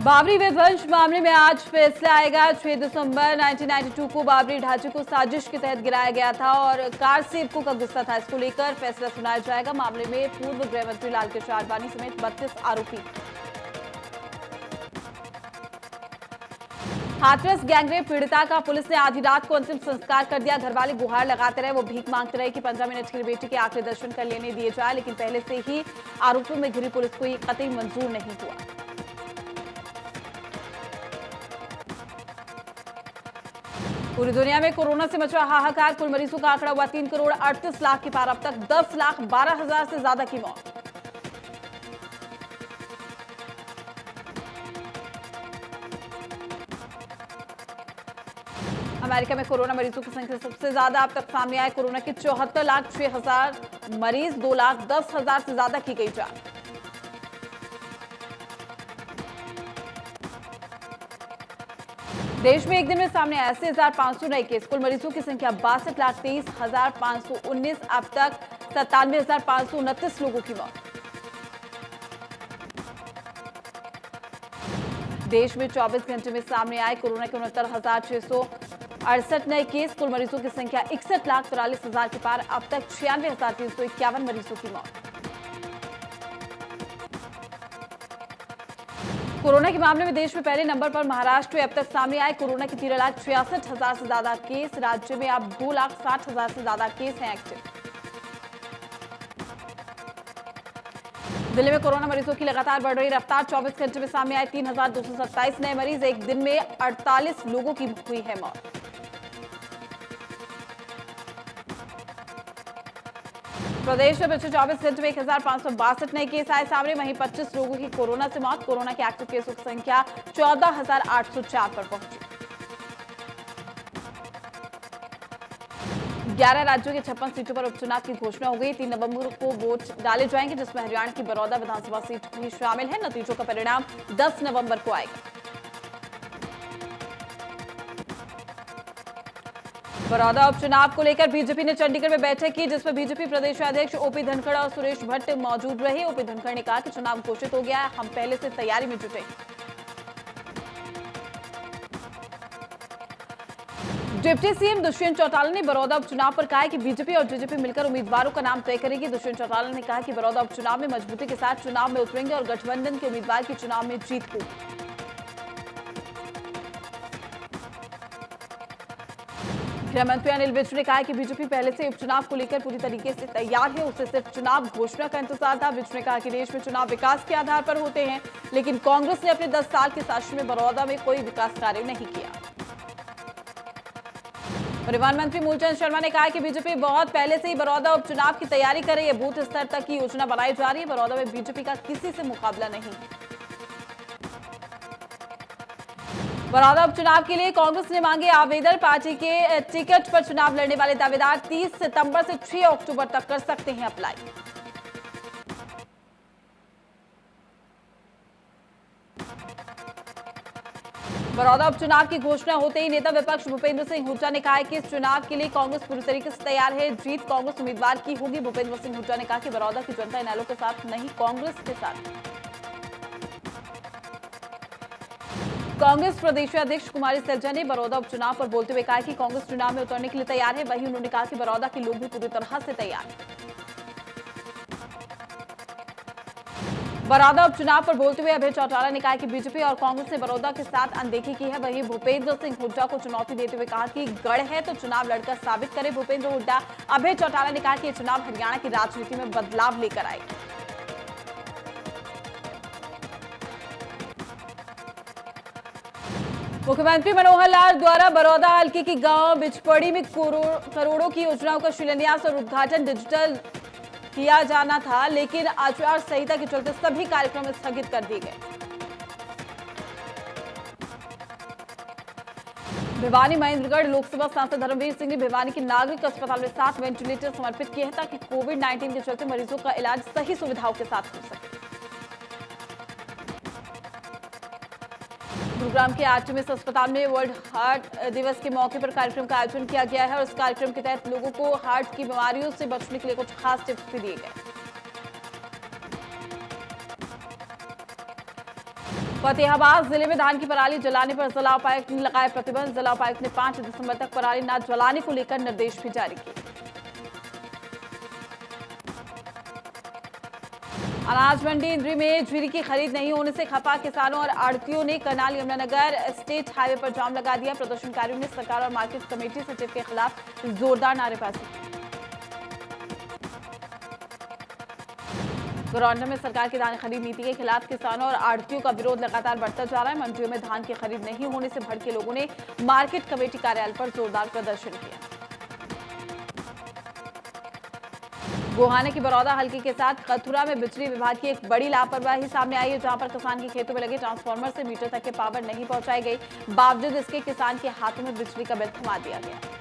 बाबरी विध्वंस मामले में आज फैसला आएगा। 6 दिसंबर 1992 को बाबरी ढांचे को साजिश के तहत गिराया गया था और कार सेवकों का गुस्सा था। इसको लेकर फैसला सुनाया जाएगा। मामले में पूर्व गृह मंत्री लालकृष्ण आडवाणी समेत 32 आरोपी। हाथरस गैंगरेप पीड़िता का पुलिस ने आधी रात को अंतिम संस्कार कर दिया। घरवाले गुहार लगाते रहे, वो भीख मांगते रहे कि 15 मिनट के लिए बेटी के आखिरी दर्शन कर लेने दिए जाए, लेकिन पहले से ही आरोपियों में घिरी पुलिस को ये कतई मंजूर नहीं हुआ। पूरी दुनिया में कोरोना से मचा हाहाकार। कुल मरीजों का आंकड़ा हुआ 3 करोड़ 38 लाख के पार। अब तक 10,12,000 से ज्यादा की मौत। अमेरिका में कोरोना मरीजों की संख्या सबसे ज्यादा अब तक सामने आए। कोरोना के 74,06,000 मरीज, 2,10,000 से ज्यादा की गई जांच। देश में एक दिन में सामने आए 80,500 नए केस। कुल मरीजों की संख्या 62,23,519। अब तक 97,529 लोगों की मौत। देश में 24 घंटे में सामने आए कोरोना के 69,668 नए केस। कुल मरीजों की संख्या 61,43,000 के पार। अब तक 96,351 मरीजों की मौत। कोरोना के मामले में देश में पहले नंबर पर महाराष्ट्र। अब तक सामने आए कोरोना के 13,66,000 से ज्यादा केस। राज्य में अब 2,60,000 से ज्यादा केस हैं एक्टिव। दिल्ली में कोरोना मरीजों की लगातार बढ़ रही रफ्तार। 24 घंटे में सामने आए 3,227 नए मरीज। एक दिन में 48 लोगों की हुई है मौत। प्रदेश में पिछले 24 घंटे में 1,562 नए केस आए सामने। वहीं 25 लोगों की कोरोना से मौत। कोरोना के एक्टिव केसों की संख्या 14,804 पर पहुंची। 11 राज्यों के 56 सीटों पर उपचुनाव की घोषणा हो गई। 3 नवंबर को वोट डाले जाएंगे, जिसमें हरियाणा की बड़ौदा विधानसभा सीट भी शामिल है। नतीजों का परिणाम 10 नवंबर को आएगा। बड़ौदा उपचुनाव को लेकर बीजेपी ने चंडीगढ़ में बैठक की, जिसमें बीजेपी प्रदेश अध्यक्ष ओपी धनखड़ और सुरेश भट्ट मौजूद रहे। ओपी धनखड़ ने कहा कि चुनाव घोषित हो गया है, हम पहले से तैयारी में जुटे। डिप्टी सीएम दुष्यंत चौटाला ने बड़ौदा उपचुनाव पर कहा कि बीजेपी और जेजेपी मिलकर उम्मीदवारों का नाम तय करेगी। दुष्यंत चौटाला ने कहा कि बड़ौदा उपचुनाव में मजबूती के साथ चुनाव में उतरेंगे और गठबंधन के उम्मीदवार की चुनाव में जीत होगी। गृह मंत्री अनिल विज ने कहा कि बीजेपी पहले से उपचुनाव को लेकर पूरी तरीके से तैयार है, उसे सिर्फ चुनाव घोषणा का इंतजार था। विज ने कहा कि देश में चुनाव विकास के आधार पर होते हैं, लेकिन कांग्रेस ने अपने 10 साल के शासन में बड़ौदा में कोई विकास कार्य नहीं किया। परिवहन मंत्री मूलचंद शर्मा ने कहा कि बीजेपी बहुत पहले से ही बड़ौदा उपचुनाव की तैयारी कर रही है। बूथ स्तर तक की योजना बनाई जा रही है। बड़ौदा में बीजेपी का किसी से मुकाबला नहीं। बड़ौदा उपचुनाव के लिए कांग्रेस ने मांगे आवेदन। पार्टी के टिकट पर चुनाव लड़ने वाले दावेदार 30 सितंबर से 6 अक्टूबर तक कर सकते हैं अप्लाई। बड़ौदा उपचुनाव की घोषणा होते ही नेता विपक्ष भूपेंद्र सिंह हुड्डा ने कहा है कि इस चुनाव के लिए कांग्रेस पूरी तरीके से तैयार है। जीत कांग्रेस उम्मीदवार की होगी। भूपेंद्र सिंह हुड्डा ने कहा कि बड़ौदा की जनता इनेलो के साथ नहीं, कांग्रेस के साथ। कांग्रेस प्रदेश अध्यक्ष कुमारी सैलजा ने बड़ौदा उपचुनाव पर बोलते हुए कहा कि कांग्रेस चुनाव में उतरने के लिए तैयार है। वहीं उन्होंने कहा कि बड़ौदा के लोग भी पूरी तरह से तैयार हैं। बड़ौदा उपचुनाव पर बोलते हुए अभय चौटाला ने कहा कि बीजेपी और कांग्रेस ने बड़ौदा के साथ अनदेखी की है। वहीं भूपेंद्र सिंह हुड्डा को चुनौती देते हुए कहा कि गढ़ है तो चुनाव लड़कर साबित करे भूपेंद्र हुड्डा। अभय चौटाला ने कहा कि यह चुनाव हरियाणा की राजनीति में बदलाव लेकर आएगा। मुख्यमंत्री मनोहर लाल द्वारा बड़ौदा हल्के की गांव बिचपड़ी में करोड़ों की योजनाओं का शिलान्यास और उद्घाटन डिजिटल किया जाना था, लेकिन आचार संहिता के चलते सभी कार्यक्रम स्थगित कर दिए गए। भिवानी महेंद्रगढ़ लोकसभा सांसद धर्मवीर सिंह ने भिवानी के नागरिक अस्पताल में 7 वेंटिलेटर समर्पित किए हैं, ताकि कोविड-19 के चलते मरीजों का इलाज सही सुविधाओं के साथ हो सके। गुरुग्राम के आर्टेमिस अस्पताल में वर्ल्ड हार्ट दिवस के मौके पर कार्यक्रम का आयोजन किया गया है और इस कार्यक्रम के तहत लोगों को हार्ट की बीमारियों से बचने के लिए कुछ खास टिप्स भी दिए गए। फतेहाबाद जिले में धान की पराली जलाने पर जिला उपायुक्त ने लगाया प्रतिबंध। जिला उपायुक्त ने 5 दिसंबर तक पराली न जलाने को लेकर निर्देश भी जारी किए। अनाज मंडी इंद्री में जीरी की खरीद नहीं होने से खफा किसानों और आड़तियों ने करनाल यमुनानगर स्टेट हाईवे पर जाम लगा दिया। प्रदर्शनकारियों ने सरकार और मार्केट कमेटी सचिव के खिलाफ जोरदार नारेबाजी की। गौरौंडा में सरकार की धान खरीद नीति के खिलाफ किसानों और आड़तियों का विरोध लगातार बढ़ता जा रहा है। मंडियों में धान की खरीद नहीं होने से भड़के लोगों ने मार्केट कमेटी कार्यालय पर जोरदार प्रदर्शन किया। गोहाना की बरौदा हल्के के साथ कथुरा में बिजली विभाग की एक बड़ी लापरवाही सामने आई है, जहां पर किसान के खेतों में लगे ट्रांसफार्मर से मीटर तक के पावर नहीं पहुंचाई गई। बावजूद इसके किसान के हाथों में बिजली का बिल थमा दिया गया।